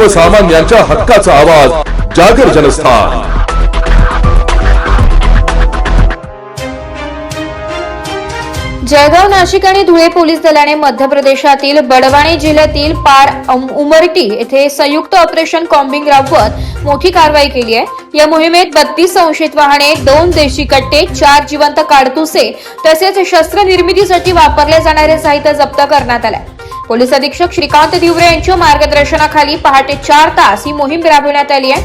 सर्वसामान्यांच्या हक्काचा आवाज जागर जनस्थान। जळगाव, नाशिक आणि धुळे पोलीस दलाने मध्य प्रदेशातील बडवानी जिल्ह्यातील पार उमरटी येथे संयुक्त ऑपरेशन कॉम्बिंग राबवत मोठी कारवाई केली आहे। या मोहिमेत 32 संशयित वाहने, 2 देशी कट्टे, 4 जिवंत काडतुसे तसेच शस्त्र निर्मितीसाठी वापरले जाणारे साहित्य जप्त करण्यात आले। पोलीस अधीक्षक श्रीकांत दिवरे यांच्या मार्गदर्शनाखाली पहाटे 4 तास ही मोहीम राबवण्यात आली आहे।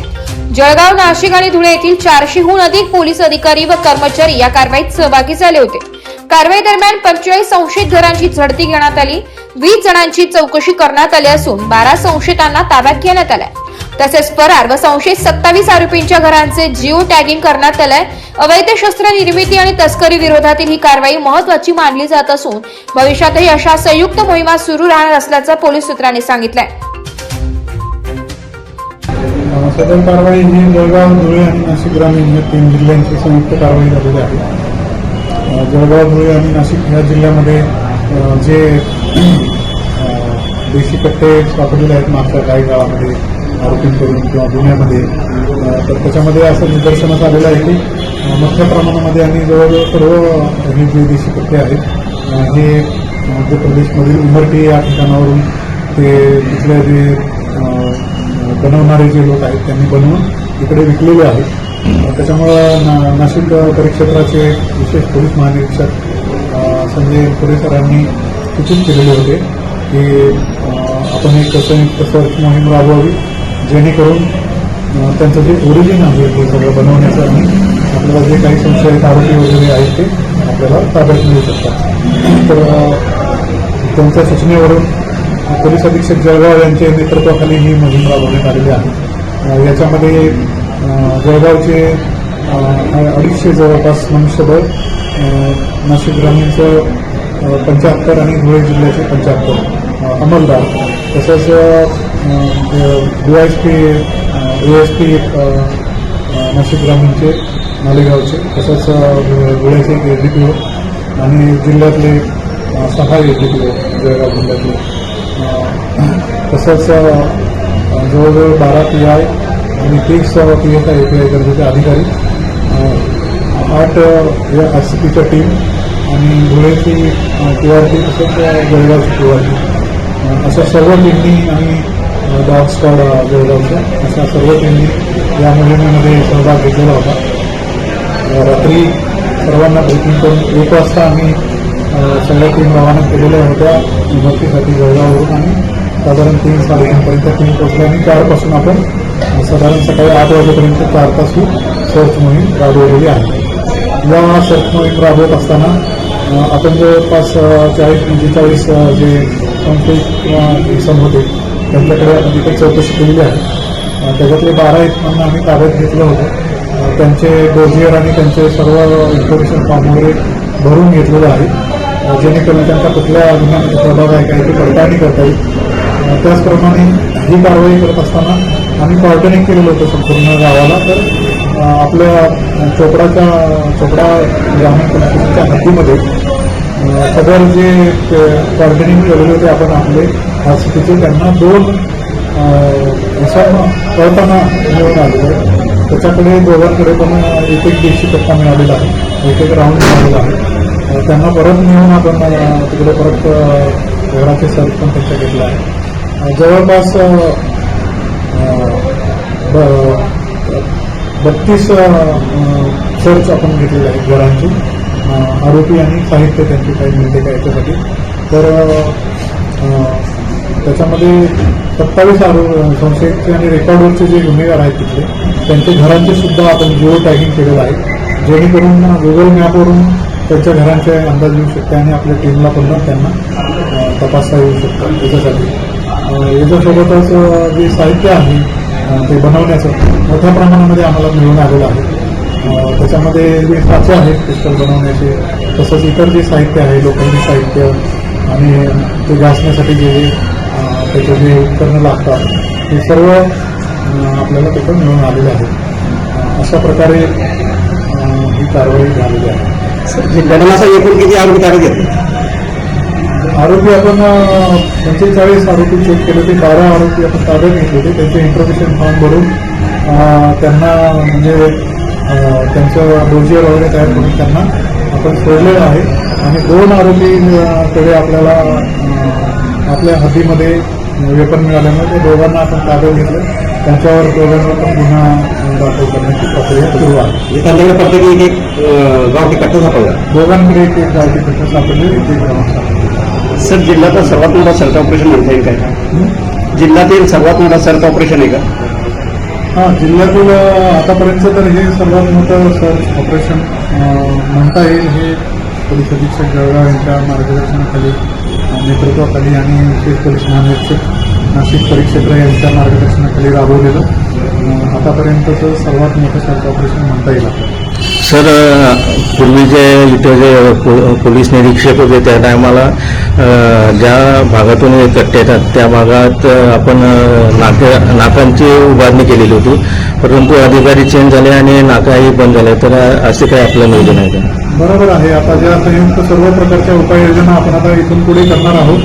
जळगाव, नाशिक आणि धुळे येथील 400हून अधिक पोलीस अधिकारी व कर्मचारी या कारवाईत सहभागी झाले होते। कारवाई दरम्यान 45 संशयित घरांची झडती घेण्यात आली। 20 जणांची चौकशी करण्यात आली असून 12 संशयितांना ताब्यात घेण्यात आले। तसेच फरार व संशयित 27 आरोपींच्या घरांचे जिओ टॅगिंग करण्यात आले। अवैध शस्त्र निर्मिती आणि तस्करी विरोधातील ही कारवाई महत्त्वाची मानली जात असून भविष्यातही अशा संयुक्त मोहिमा सुरू राहणार असल्याचं पोलीस सूत्रांनी सांगितलंय। सदर कारवाई ही जळगाव, धुळे आणि नाशिक ग्रामीण या 3 जिल्ह्यांची संयुक्त कारवाई झालेली आहे। जळगाव, धुळे आणि नाशिक या जिल्ह्यामध्ये जे देशी कट्टे वापरलेले आहेत मागच्या काही काळामध्ये आरोपींकडून किंवा गुन्ह्यामध्ये, तर त्याच्यामध्ये असं निदर्शनास आलेलं आहे की मोठ्या प्रमाणामध्ये आणि जवळजवळ सर्व हे जे देशी कट्टे आहेत हे मध्य प्रदेशमधील उमरटी या ठिकाणावरून ते तिथले जे बनवणारे जे लोक आहेत त्यांनी बनवून इकडे विकलेले आहेत। त्याच्यामुळं नाशिक परिक्षेत्राचे विशेष पोलीस महानिरीक्षक संजय पुरे सरांनी सूचित केलेले होते की आपण एक संयुक्त सर्च मोहीम राबवावी जेणेकरून त्यांचं जे ओरिजिन आहे ते सगळं बनवण्याचं आणि आपल्याला जे काही संशयित आरोपी वगैरे आहेत ते आपल्याला ताब्यात मिळू शकतात। तर त्यांच्या सूचनेवरून पोलीस अधीक्षक जळगाव यांच्या नेतृत्वाखाली ही मोहीम राबवण्यात आलेली आहे। याच्यामध्ये जळगावचे 250 जवळपास मनुष्यबळ, नाशिक ग्रामीणचं 75 आणि धुळे जिल्ह्याचे 75 अंमलदार, तसंच DYSP, ASP नाशिक ग्रामीणचे मालेगावचे, तसंच धुळ्याचे DPO आणि जिल्ह्यातले 6 DPO जळगाव जिल्ह्यातले, तसंच जवळजवळ 12 PI आणि 30 PSI API दर्जाचे अधिकारी, 8 या SCPच्या टीम आणि धुळेची TRT, तसंच जळगावची TRT, अशा सर्व टीमनी आणि डॉग स्क्वॉड जळगावच्या अशा सर्व टीमनी या मोहिमेमध्ये सहभाग घेतलेला होता। रात्री सर्वांना ब्रीफिंग करून 1 वाजता आम्ही सगळ्या टीम रवाना केलेल्या होत्या भरतीसाठी जळगाववरून आणि साधारण 3-3:30 पर्यंत टीम पोहोचली आणि 4 पासून आपण साधारण सकाळी 8 वाजेपर्यंत 4 तास ही सर्च मोहीम राबवलेली आहे। या सर्च मोहीम राबवत असताना आपण जवळपास 40-45 जे संशयित किंवा इसम होते त्यांच्याकडे आपण तिथे चौकशी केलेली आहे। त्याच्यातले 12 इसमांना आम्ही ताब्यात घेतलं होतं। त्यांचे डोजियर आणि त्यांचे सर्व इन्फॉर्मेशन फॉर्म वगैरे भरून घेतलेलं आहे जेणेकरून त्यांचा कुठल्या गुन्ह्यामध्ये सहभाग आहे काय ते पडताळणी करता येईल। त्याचप्रमाणे ही कारवाई करत असताना आम्ही कॉर्डिनेट केलेलं होतं संपूर्ण गावाला। तर आपल्या चोपडा ग्रामीण पंचायतीच्या हद्दीमध्ये सदर जे कॉर्डिनेट केलेले होते आपण आपले RCPचे, त्यांना 2 कळताना मिळून आलेले। त्याच्याकडे दोघांकडे पण एक देशी कट्टा मिळालेला आहे, एक राऊंड मिळालेला आहे। त्यांना परत नेऊन आपण तिकडे परत घराचे सर्च पण त्यांच्या घेतला आहे। जवळपास 32 सर्च आपण घेतलेले आहेत घरांची, आरोपी आणि साहित्य त्यांचे काही मिळते का याच्यासाठी। तर त्याच्यामध्ये 27 संशयित आणि रेकॉर्डवरचे जे गुन्हेगार आहेत तिथले त्यांचे घरांचे सुद्धा आपण जिओ टॅगिंग केलेलं आहे जेणेकरून गुगल मॅपवरून त्यांच्या घरांचे अंदाज येऊ शकते आणि आपल्या टीमला पुन्हा त्यांना तपासता येऊ शकतं। याच्यासाठी याच्यासोबतच जे साहित्य आहे ते बनवण्याचं मोठ्या प्रमाणामध्ये आम्हाला मिळून आलेलं आहे। त्याच्यामध्ये जे साचे आहेत पिस्टल बनवण्याचे, तसंच इतर जे साहित्य आहे लोखंडी साहित्य आणि ते घासण्यासाठी जे त्याचे जे उपकरणं लागतात ते सर्व आपल्याला तिथं मिळून आलेलं आहे। अशा प्रकारे ही कारवाई झालेली आहे। घटनाचा एकूण किती आरोपी ताब्यात घेतले? आरोपी आपण 45 आरोपी चेक केले होते, 12 आरोपी आपण ताब्यात घेतले होते. त्यांचे इंट्रोगेशन फॉर्म भरून त्यांना म्हणजे त्यांचं डोजियर वगैरे तयार करून त्यांना आपण सोडलेलं आहे. आणि 2 आरोपीकडे आपल्याला आपल्या हद्दीमध्ये वेपन मिळाल्यामुळे ते दोघांना आपण ताब्यात घेतलं. त्यांच्यावर दोघांवर पण गुन्हा दाखल करण्याची प्रक्रिया सुरू आहे. त्यांच्याकडे प्रत्येकी एक गावठी कट्टा सापडला. दोघांकडे एक गावठी कट्टा सापडले, एक ग्राउंड सापडले. सर, जिल्ह्याचा सर्वात मोठा सर्च ऑपरेशन म्हणता येईल काय? जिल्ह्यातील सर्वात मोठा सर्च ऑपरेशन आहे का? हां, जिल्ह्यातील आतापर्यंत तर हे सर्वात मोठं सर्च ऑपरेशन म्हणता येईल. हे पोलीस अधीक्षक जळगाव यांच्या मार्गदर्शनाखाली, नेतृत्वाखाली आणि विशेष पोलीस महानिरीक्षक नाशिक परिक्षेत्र यांच्या मार्गदर्शनाखाली राबवलेलं आतापर्यंतचं सर्वात मोठं सर्च ऑपरेशन म्हणता येईल. सर, पूर्वीचे इथे जे पोलीस निरीक्षक होते त्या टायमाला ज्या भागातून हे कट्टे येतात त्या भागात आपण नाकांची उभारणी केलेली होती, परंतु अधिकारी चेंज झाले आणि नाकाही बंद झाले. तर असे काय आपलं नियोजन आहे का? बरोबर आहे. आता ज्या संयुक्त सर्व प्रकारच्या उपाययोजना आपण आता इथून पुढे करणार आहोत,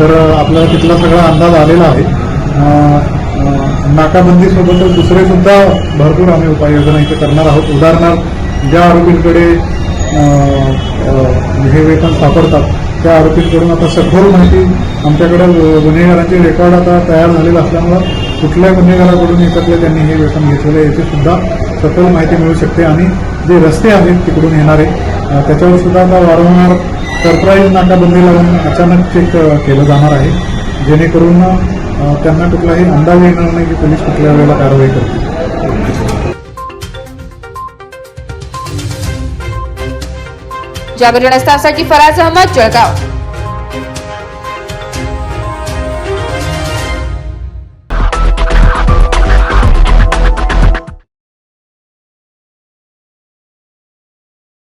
तर आपल्याला तिथला सगळा अंदाज आलेला आहे. नाकाबंदीसोबतच दुसरे सुद्धा भरपूर आम्ही उपाययोजना इथे करणार आहोत. उदाहरणार्थ, ज्या आरोपींकडे हे वेपन सापडतात त्या आरोपींकडून आता सखोल माहिती आमच्याकडे गुन्हेगारांचे रेकॉर्ड आता तयार झालेलं असल्यामुळं कुठल्या गुन्हेगाराकडून एकत्र त्यांनी हे वेपन घेतलेलं याची सुद्धा सखोल माहिती मिळू शकते. आणि जे रस्ते आहेत तिकडून येणारे त्याच्यावर सुद्धा आता वारंवार सरप्राईज नाकाबंदी लावून अचानक चेक केलं जाणार आहे, जेणेकरून त्यांना कुठलाही अंदाज येणार नाही की पोलीस कुठल्या वेळेला कारवाई करतील. जागर जनस्थानसाठी फराज अहमद, जळगाव.